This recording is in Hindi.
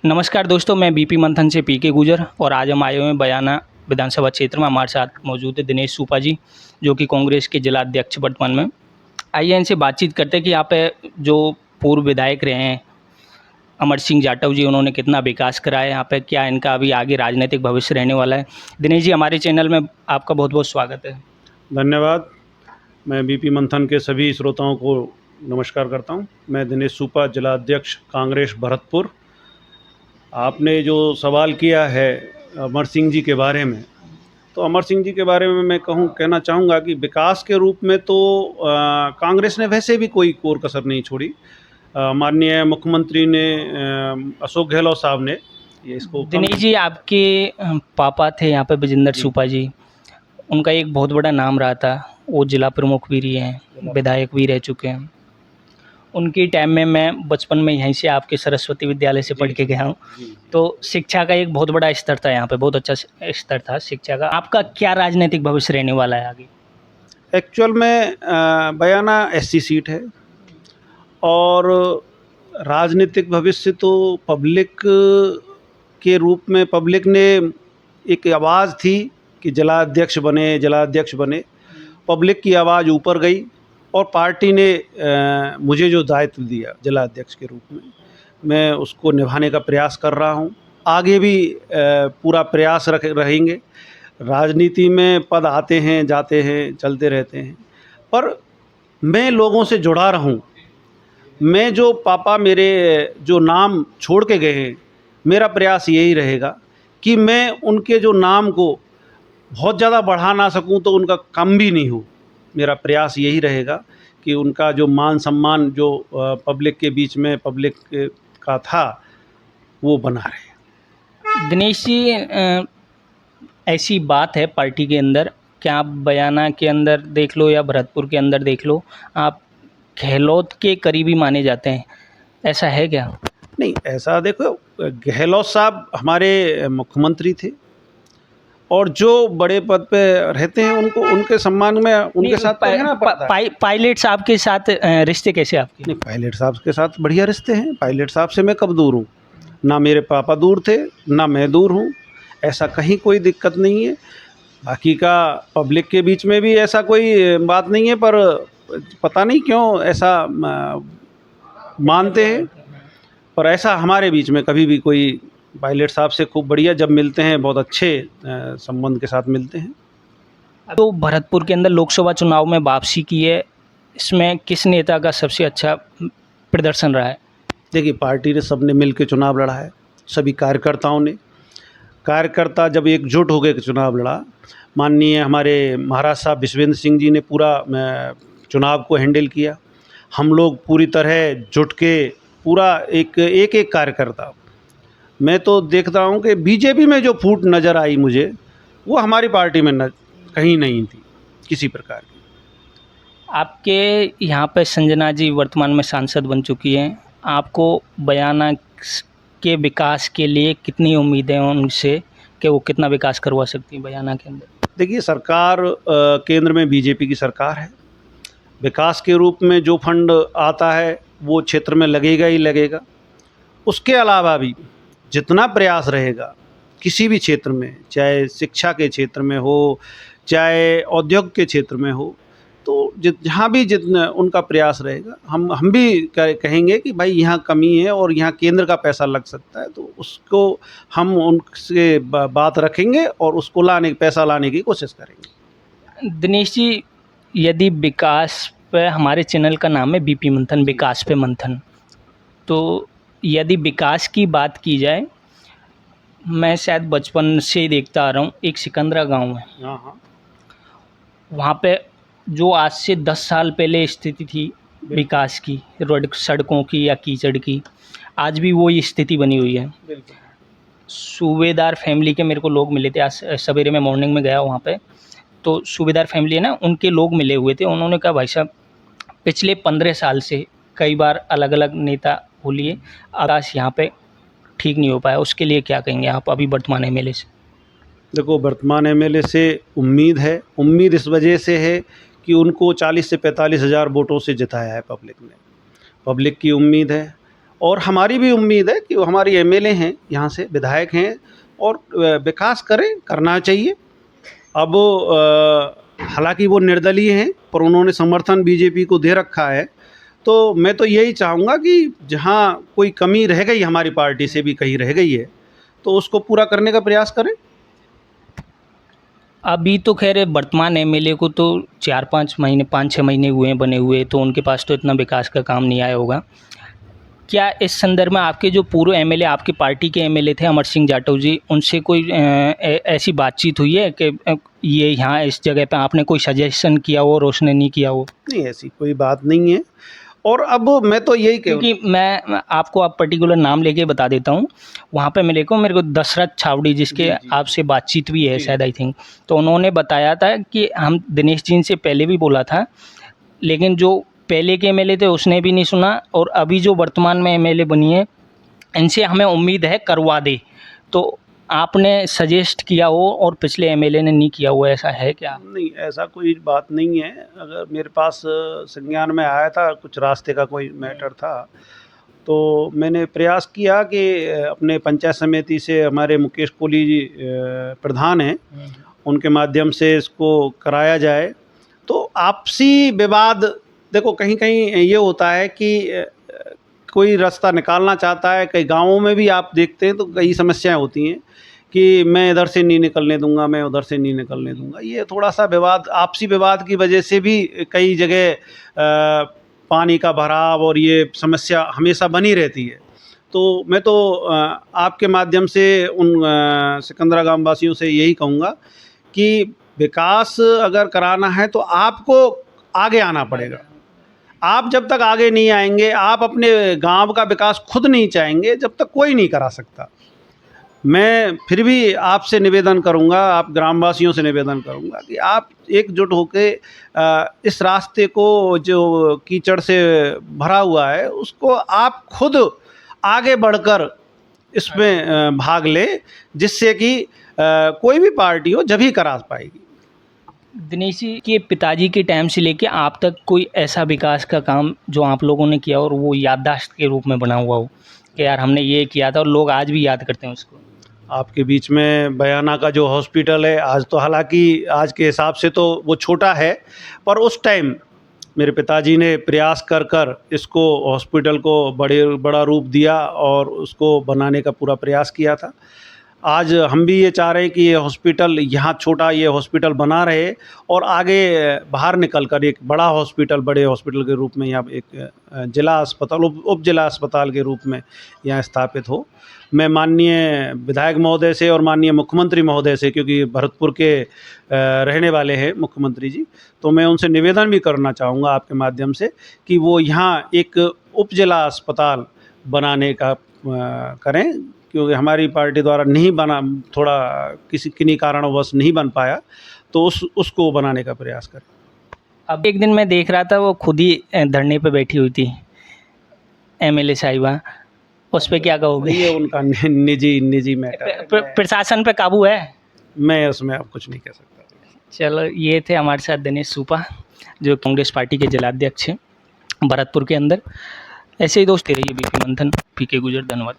नमस्कार दोस्तों, मैं बीपी मंथन से पीके गुजर और आज हम आए हुए हैं बयाना विधानसभा क्षेत्र में। हमारे साथ मौजूद है दिनेश सूपा जी, जो कि कांग्रेस के जिला अध्यक्ष वर्तमान में। आइए इनसे बातचीत करते हैं कि यहाँ पे जो पूर्व विधायक रहे हैं अमर सिंह जाटव जी, उन्होंने कितना विकास करा है यहाँ पे, क्या इनका अभी आगे राजनीतिक भविष्य रहने वाला है। दिनेश जी, हमारे चैनल में आपका बहुत बहुत स्वागत है। धन्यवाद। मैं बीपी मंथन के सभी श्रोताओं को नमस्कार करता हूं। मैं दिनेश सूपा, जिला अध्यक्ष कांग्रेस भरतपुर। आपने जो सवाल किया है अमर सिंह जी के बारे में, तो अमर सिंह जी के बारे में मैं कहना चाहूँगा कि विकास के रूप में तो कांग्रेस ने वैसे भी कोई कोर कसर नहीं छोड़ी। माननीय मुख्यमंत्री ने अशोक गहलोत साहब ने ये इसको दिनेश जी, आपके पापा थे यहाँ पे विजेंद्र सूपा जी, उनका एक बहुत बड़ा नाम रहा था। वो जिला प्रमुख भी रहे हैं, विधायक भी रह चुके हैं। उनकी टाइम में मैं बचपन में यहीं से आपके सरस्वती विद्यालय से पढ़ के गया हूँ। तो शिक्षा का एक बहुत बड़ा स्तर था यहाँ पे, बहुत अच्छा स्तर था शिक्षा का। आपका क्या राजनीतिक भविष्य रहने वाला है आगे? एक्चुअल में बयाना एससी सीट है और राजनीतिक भविष्य तो पब्लिक के रूप में पब्लिक ने एक आवाज़ थी कि जिला अध्यक्ष बने। पब्लिक की आवाज़ ऊपर गई और पार्टी ने मुझे जो दायित्व दिया जिला अध्यक्ष के रूप में, मैं उसको निभाने का प्रयास कर रहा हूँ। आगे भी पूरा प्रयास रहेंगे। राजनीति में पद आते हैं, जाते हैं, चलते रहते हैं, पर मैं लोगों से जुड़ा रहूँ। मैं जो पापा मेरे जो नाम छोड़ के गए हैं, मेरा प्रयास यही रहेगा कि मैं उनके जो नाम को बहुत ज़्यादा बढ़ा ना सकूं तो उनका कम भी नहीं हो। मेरा प्रयास यही रहेगा कि उनका जो मान सम्मान जो पब्लिक के बीच में पब्लिक का था वो बना रहे। दिनेश जी, ऐसी बात है पार्टी के अंदर, क्या आप बयाना के अंदर देख लो या भरतपुर के अंदर देख लो, आप गहलोत के करीबी माने जाते हैं, ऐसा है क्या? नहीं, ऐसा देखो, गहलोत साहब हमारे मुख्यमंत्री थे और जो बड़े पद पे रहते हैं उनको उनके सम्मान में उनके साथ पायलट साहब के साथ रिश्ते कैसे आपके? नहीं, पायलट साहब के साथ बढ़िया रिश्ते हैं। पायलट साहब से मैं कब दूर हूँ? ना मेरे पापा दूर थे, ना मैं दूर हूँ। ऐसा कहीं कोई दिक्कत नहीं है। बाकी का पब्लिक के बीच में भी ऐसा कोई बात नहीं है, पर पता नहीं क्यों ऐसा मानते हैं। पर ऐसा हमारे बीच में कभी भी कोई, पायलट साहब से खूब बढ़िया जब मिलते हैं, बहुत अच्छे संबंध के साथ मिलते हैं। तो भरतपुर के अंदर लोकसभा चुनाव में वापसी की है, इसमें किस नेता का सबसे अच्छा प्रदर्शन रहा है? देखिए, पार्टी ने सबने मिल के चुनाव लड़ा है, सभी कार्यकर्ता जब एकजुट हो गए चुनाव लड़ा। माननीय हमारे महाराज साहब विश्वेंद्र सिंह जी ने पूरा चुनाव को हैंडल किया। हम लोग पूरी तरह जुट के पूरा एक कार्यकर्ता, मैं तो देखता हूँ कि बीजेपी में जो फूट नज़र आई मुझे, वो हमारी पार्टी में कहीं नहीं थी किसी प्रकार की। आपके यहाँ पे संजना जी वर्तमान में सांसद बन चुकी हैं। आपको बयाना के विकास के लिए कितनी उम्मीदें हैं उनसे कि वो कितना विकास करवा सकती हैं बयाना के अंदर? देखिए, सरकार केंद्र में बीजेपी की सरकार है। विकास के रूप में जो फंड आता है वो क्षेत्र में लगेगा ही लगेगा। उसके अलावा भी जितना प्रयास रहेगा किसी भी क्षेत्र में, चाहे शिक्षा के क्षेत्र में हो, चाहे औद्योग के क्षेत्र में हो, तो जहाँ भी जितना उनका प्रयास रहेगा, हम भी कहेंगे कि भाई यहाँ कमी है और यहाँ केंद्र का पैसा लग सकता है, तो उसको हम उनसे बात रखेंगे और उसको पैसा लाने की कोशिश करेंगे। दिनेश जी, यदि विकास पे, हमारे चैनल का नाम है बीपी मंथन, विकास पे मंथन, तो यदि विकास की बात की जाए, मैं शायद बचपन से ही देखता आ रहा हूँ, एक सिकंदरा गांव है, वहाँ पे जो आज से 10 साल पहले स्थिति थी विकास की, रोड सड़कों की या कीचड़ की, आज भी वही स्थिति बनी हुई है। सूबेदार फैमिली के मेरे को लोग मिले थे, आज सवेरे में मॉर्निंग में गया वहाँ पे, तो सूबेदार फैमिली है ना, उनके लोग मिले हुए थे। उन्होंने कहा भाई साहब, पिछले 15 साल से कई बार अलग अलग नेता बोलिए, आकाश यहाँ पे ठीक नहीं हो पाया, उसके लिए क्या कहेंगे आप अभी वर्तमान एमएलए से? देखो, वर्तमान एमएलए से उम्मीद है। उम्मीद इस वजह से है कि उनको 40 से 45 हज़ार वोटों से जिताया है पब्लिक ने। पब्लिक की उम्मीद है और हमारी भी उम्मीद है कि वो हमारी एमएलए हैं, यहाँ से विधायक हैं और विकास करें, करना चाहिए। अब हालांकि वो निर्दलीय हैं पर उन्होंने समर्थन बीजेपी को दे रखा है, तो मैं तो यही चाहूँगा कि जहाँ कोई कमी रह गई हमारी पार्टी से भी कहीं रह गई है तो उसको पूरा करने का प्रयास करें। अभी तो खैर वर्तमान एमएलए को तो 4-5 महीने 5-6 महीने हुए हैं बने हुए, तो उनके पास तो इतना विकास का काम नहीं आया होगा। क्या इस संदर्भ में आपके जो पूर्व एमएलए, आपकी पार्टी के एमएलए थे अमर सिंह जाटव जी, उनसे कोई ऐसी बातचीत हुई है कि ये यहाँ इस जगह पे आपने कोई सजेशन किया हो और उसने नहीं किया हो? नहीं, ऐसी कोई बात नहीं है। और अब मैं तो यही कहूँ, क्योंकि मैं आपको अब पर्टिकुलर नाम लेके बता देता हूँ, वहाँ पे मेरे को दशरथ छावड़ी, जिसके आपसे बातचीत भी है शायद, आई थिंक, तो उन्होंने बताया था कि हम दिनेश जी से पहले भी बोला था, लेकिन जो पहले के एमएलए थे उसने भी नहीं सुना, और अभी जो वर्तमान में एमएलए बनी है इनसे हमें उम्मीद है करवा दे। तो आपने सजेस्ट किया हो और पिछले एमएलए ने नहीं किया हो, ऐसा है क्या? नहीं, ऐसा कोई बात नहीं है। अगर मेरे पास संज्ञान में आया था, कुछ रास्ते का कोई मैटर था, तो मैंने प्रयास किया कि अपने पंचायत समिति से हमारे मुकेश कोहली जी प्रधान हैं, उनके माध्यम से इसको कराया जाए। तो आपसी विवाद, देखो कहीं कहीं ये होता है कि कोई रास्ता निकालना चाहता है, कई गाँवों में भी आप देखते हैं तो कई समस्याएं होती हैं कि मैं इधर से नहीं निकलने दूंगा, मैं उधर से नहीं निकलने दूंगा। ये थोड़ा सा विवाद, आपसी विवाद की वजह से भी कई जगह पानी का भराव और ये समस्या हमेशा बनी रहती है। तो मैं तो आपके माध्यम से उन सिकंदरा गाँव वासियों से यही कहूँगा कि विकास अगर कराना है तो आपको आगे आना पड़ेगा। आप जब तक आगे नहीं आएंगे, आप अपने गांव का विकास खुद नहीं चाहेंगे, जब तक कोई नहीं करा सकता। मैं फिर भी आपसे निवेदन करूंगा, आप ग्रामवासियों से निवेदन करूंगा कि आप एकजुट होकर इस रास्ते को, जो कीचड़ से भरा हुआ है, उसको आप खुद आगे बढ़कर इसमें भाग ले, जिससे कि कोई भी पार्टी हो जब ही करा पाएगी। दिनेश जी के पिताजी के टाइम से लेके आप तक कोई ऐसा विकास का काम जो आप लोगों ने किया और वो याददाश्त के रूप में बना हुआ हो कि यार हमने ये किया था और लोग आज भी याद करते हैं उसको? आपके बीच में बयाना का जो हॉस्पिटल है, आज तो हालांकि आज के हिसाब से तो वो छोटा है, पर उस टाइम मेरे पिताजी ने प्रयास कर कर इसको, हॉस्पिटल को बड़ा रूप दिया और उसको बनाने का पूरा प्रयास किया था। आज हम भी ये चाह रहे हैं कि ये हॉस्पिटल, यहाँ छोटा ये हॉस्पिटल बना रहे और आगे बाहर निकल कर एक बड़ा हॉस्पिटल, बड़े हॉस्पिटल के रूप में, यहाँ एक जिला अस्पताल, उप जिला अस्पताल के रूप में यहाँ स्थापित हो। मैं माननीय विधायक महोदय से और माननीय मुख्यमंत्री महोदय से, क्योंकि भरतपुर के रहने वाले हैं मुख्यमंत्री जी, तो मैं उनसे निवेदन भी करना चाहूँगा आपके माध्यम से कि वो यहाँ एक उप जिला अस्पताल बनाने का करें, क्योंकि हमारी पार्टी द्वारा नहीं बना, थोड़ा किन्हीं कारणवश नहीं बन पाया, तो उसको बनाने का प्रयास करें। अब एक दिन मैं देख रहा था वो खुद ही धरने पे बैठी हुई थी एमएलए साहिबा, उस पे क्या कहोगे? ये उनका निजी मैटर, प्रशासन पे काबू है? मैं उसमें अब कुछ नहीं कह सकता। चलो, ये थे हमारे साथ दिनेश सूपा, जो कांग्रेस पार्टी के जिलाध्यक्ष हैं भरतपुर के अंदर। ऐसे ही दोस्त रहिए बीपी मंथन, पीके गुजर, धन्यवाद।